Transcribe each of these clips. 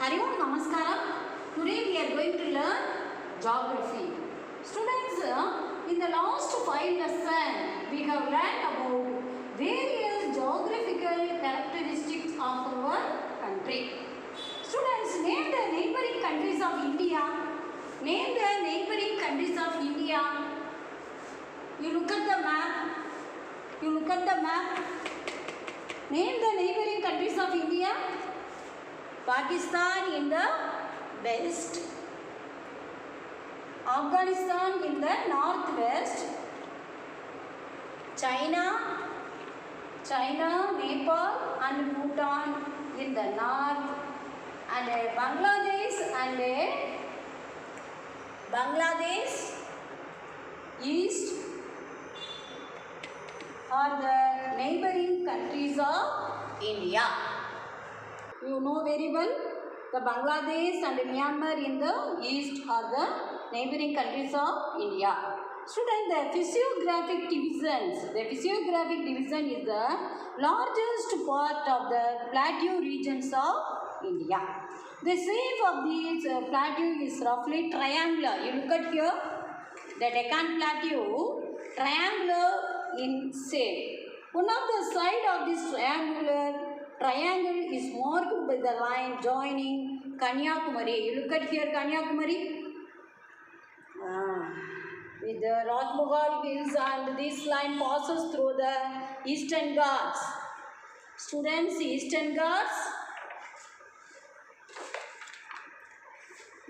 Hari Om Namaskaram. Today we are going to learn geography. Students, in the last 5 lessons, we have learned about various geographical characteristics of our country. Students, name the neighboring countries of India. Name the neighboring countries of India. You look at the map. Name the neighboring countries of India. Pakistan in the west, Afghanistan in the northwest, China, Nepal and Bhutan in the north, and Bangladesh east are the neighboring countries of India. You know very well, the Bangladesh and Myanmar in the east are the neighboring countries of India. Students, the physiographic division is the largest part of the plateau regions of India. The shape of these plateau is roughly triangular. You look at here, the Deccan Plateau, triangular in shape. One of the side of this triangle is marked by the line joining Kanyakumari. You look at here, Kanyakumari. With the Rajmahal Hills, and this line passes through the Eastern Ghats. Students, Eastern Ghats.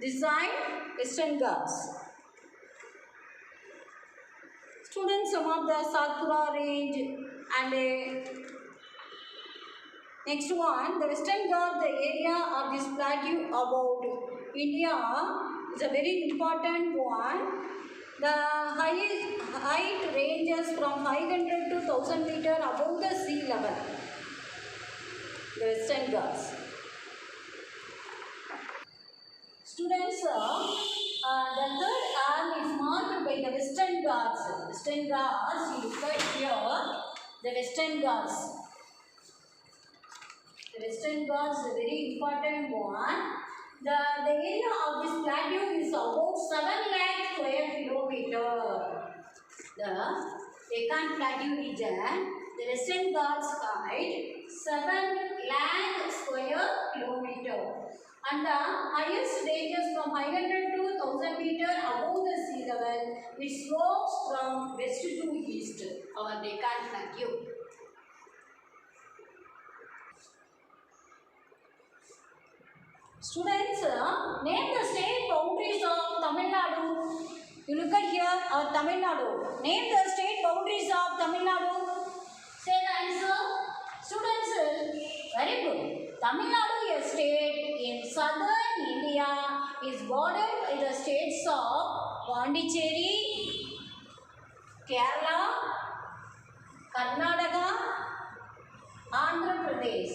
This line, Eastern Ghats. Students, some of the Satpura range and next one, the Western Ghats, the area of this plateau about India is a very important one. The height ranges from 500 to 1000 meters above the sea level. The Western Ghats. Students, the third arm is marked by the Western Ghats. Western Ghats, you look at here, the Western Ghats. The Western Ghats is a very important one. The area of this plateau is about 7 lakh square kilometer. The Deccan Plateau region, the Western Ghats height 7 lakh square kilometer. And the highest ranges from 500 to 1000 meters above the sea level, which slopes from west to east, our Deccan Plateau. Students, name the state boundaries of Tamil Nadu. You look at here, Tamil Nadu. Name the state boundaries of Tamil Nadu. Say the answer. Students, very good. Tamil Nadu, a state in southern India, is bordered by the states of Pondicherry, Kerala, Karnataka, Andhra Pradesh.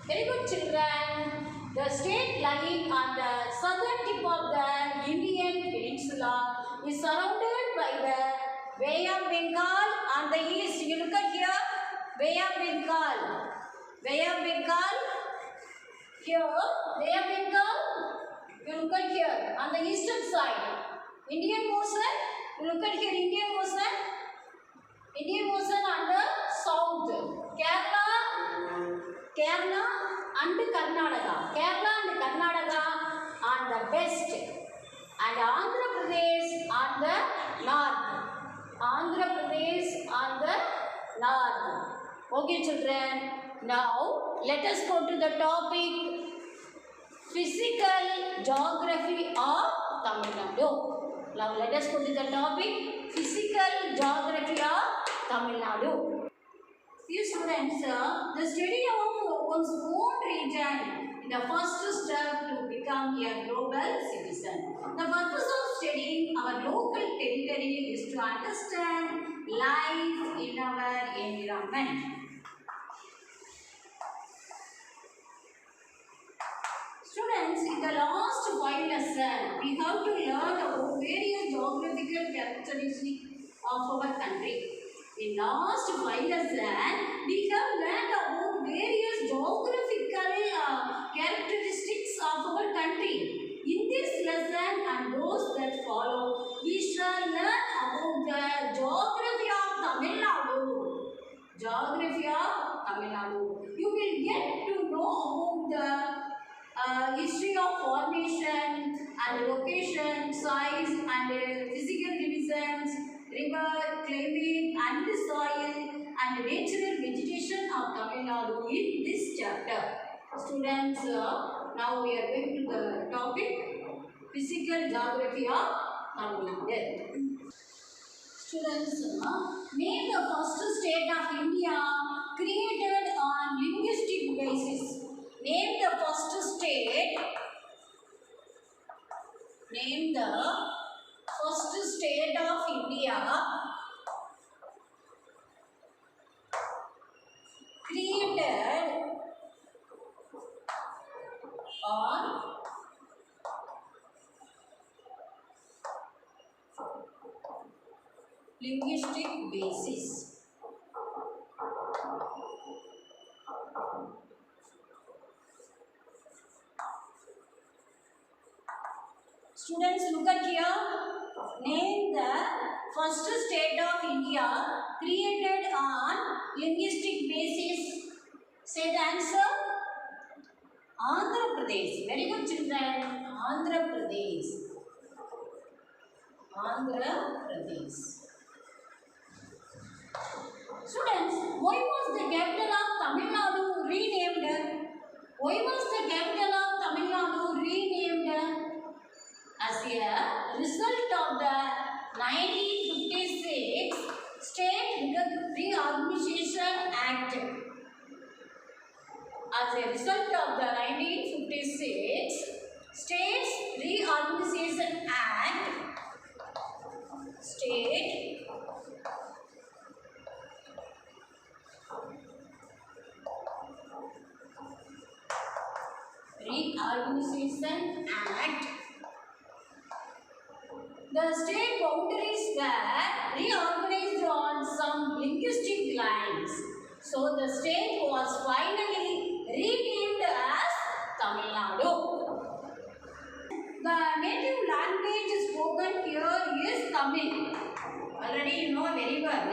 Very good, children. The state lying on the southern tip of the Indian peninsula is surrounded by the Bay of Bengal on the east. You look at here, Bay of Bengal. Bay of Bengal. Here, Bay of Bengal. You look at here on the eastern side. Indian Ocean. You look at here, Indian Ocean. Indian Ocean on the south. Kerala and Karnataka. Kerala and Karnataka on the west, and Andhra Pradesh on the north. Andhra Pradesh on the north. Okay, children. Now let us go to the topic physical geography of Tamil Nadu. Now let us go to the topic physical geography of Tamil Nadu. Dear students, the study of one's own region is the first step to become a global citizen. The purpose of studying our local territory is to understand life in our environment. Students, in the last 5 lessons, we have to learn about various geographical characteristics of our country. In last 5 lessons, we have learned about various geographical characteristics of and those that follow, we shall learn about the geography of Tamil Nadu. Geography of Tamil Nadu. You will get to know about the history of formation and location, size and physical divisions, river, climate and the soil and natural vegetation of Tamil Nadu in this chapter. Students, now we are going to the topic physical geography of Tamil Nadu. Students, name the first state of India created on linguistic basis. Name the first state. Name the first state of India created on linguistic basis. Students, look at here. Name the first state of India created on linguistic basis. Say the answer. Andhra Pradesh. Very good, children. Andhra Pradesh. Andhra Pradesh. Students, why was the capital of Tamil Nadu renamed? Why was the capital of Tamil Nadu renamed? As a result of the 1956 State Reorganization Act. As a result of the 1956 States Reorganization Act, State Reorganization Act, the state boundaries were reorganized on some linguistic lines. So the state was finally renamed as Tamil Nadu. The native language spoken here is Tamil. Already you know very well.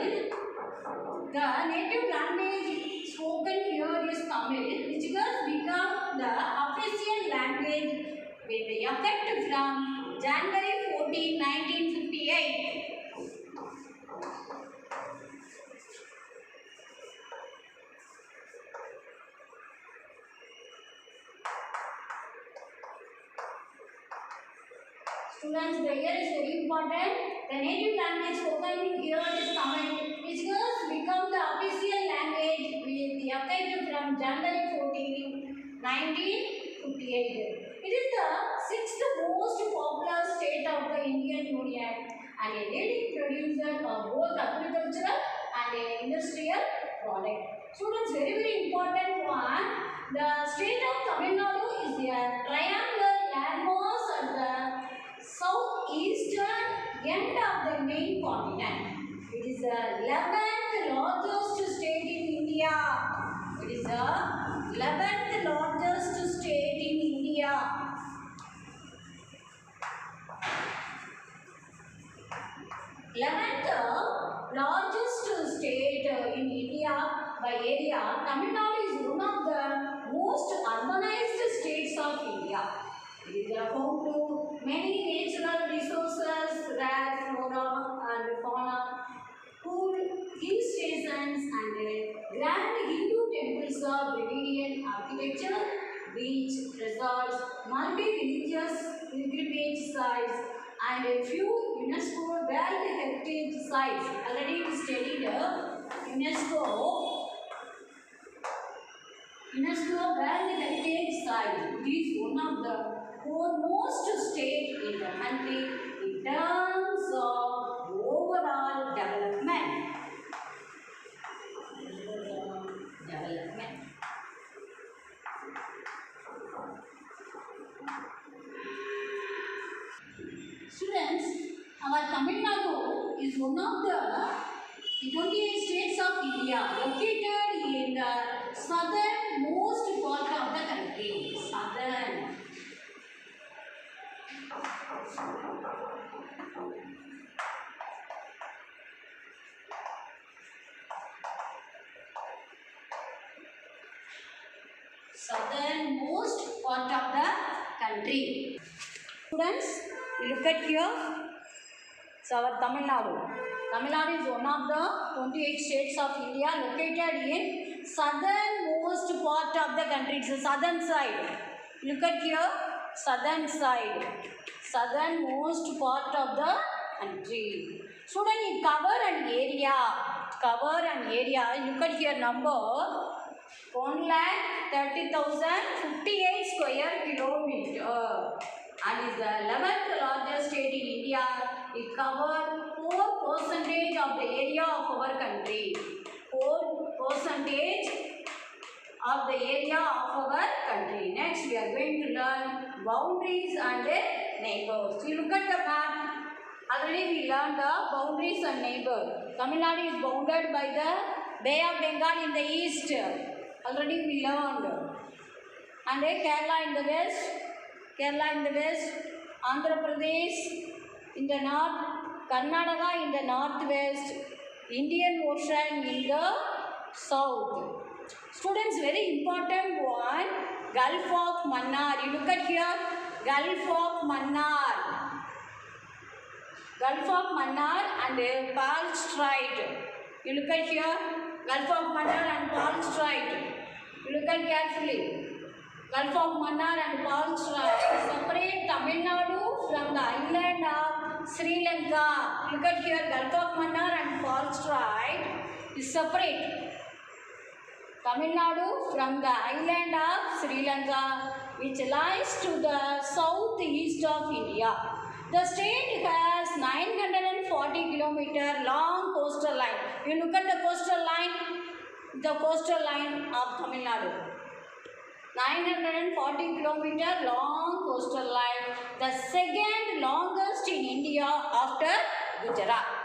The native language spoken here is Tamil, which has become the official language with effect from January 14, 1958. Students, the year is very important. The native language spoken here is Tamil, which has become the official language with the effect from January 14, 1958. It is the sixth most popular state of the Indian Union and a leading producer of both agricultural and industrial product. Students, very important one. The state of Tamil Nadu is a triangular landmass at the southeastern end of the main continent. It is the 11th largest state in India. It is the 11th largest state in India. 11th largest state in India by area, Tamil Nadu is one of the most urbanized states of India. It is home to many natural resources, rare flora and fauna, cool hill stations and grand Hindu temples of Dravidian architecture, beach, resorts, multi-religious pilgrimage sites and a few UNESCO World Heritage Sites. Already we studied UNESCO World Heritage Site. It is one of the foremost state in the country in terms of overall development. Students, our Tamil Nadu is one of the 28 states of India located in the southernmost part of the country. Southern. southernmost part of the country. Students, look at here. So our Tamil Nadu. Tamil Nadu is one of the 28 states of India located in southernmost part of the country. It's the southern side. Look at here, southern side. Southernmost part of the country. Student, it cover an area. Cover an area. Look at here number 1,30,058 square kilometer. And is the 11th largest state in India. It covers 4% of the area of our country. 4% of the area of our country. Next, we are going to learn boundaries and neighbors. You look at the map. Already we learned the boundaries and neighbors. Tamil Nadu is bounded by the Bay of Bengal in the east. Already we learned. And Kerala in the west. Kerala in the west, Andhra Pradesh in the north, Karnataka in the northwest, Indian Ocean in the south. Students, very important one, Gulf of Mannar. You look at here, Gulf of Mannar. Gulf of Mannar and Pearl Strait. You look at here, Gulf of Mannar and Pearl Strait. You look at carefully. Gulf of Mannar and Pearl Strait separate Tamil Nadu from the island of Sri Lanka. Look at here, Gulf of Mannar and Pearl Strait is separate Tamil Nadu from the island of Sri Lanka, which lies to the southeast of India. The state has 940 km long coastal line. You look at the coastal line of Tamil Nadu. 940 km long coastal line, the second longest in India after Gujarat.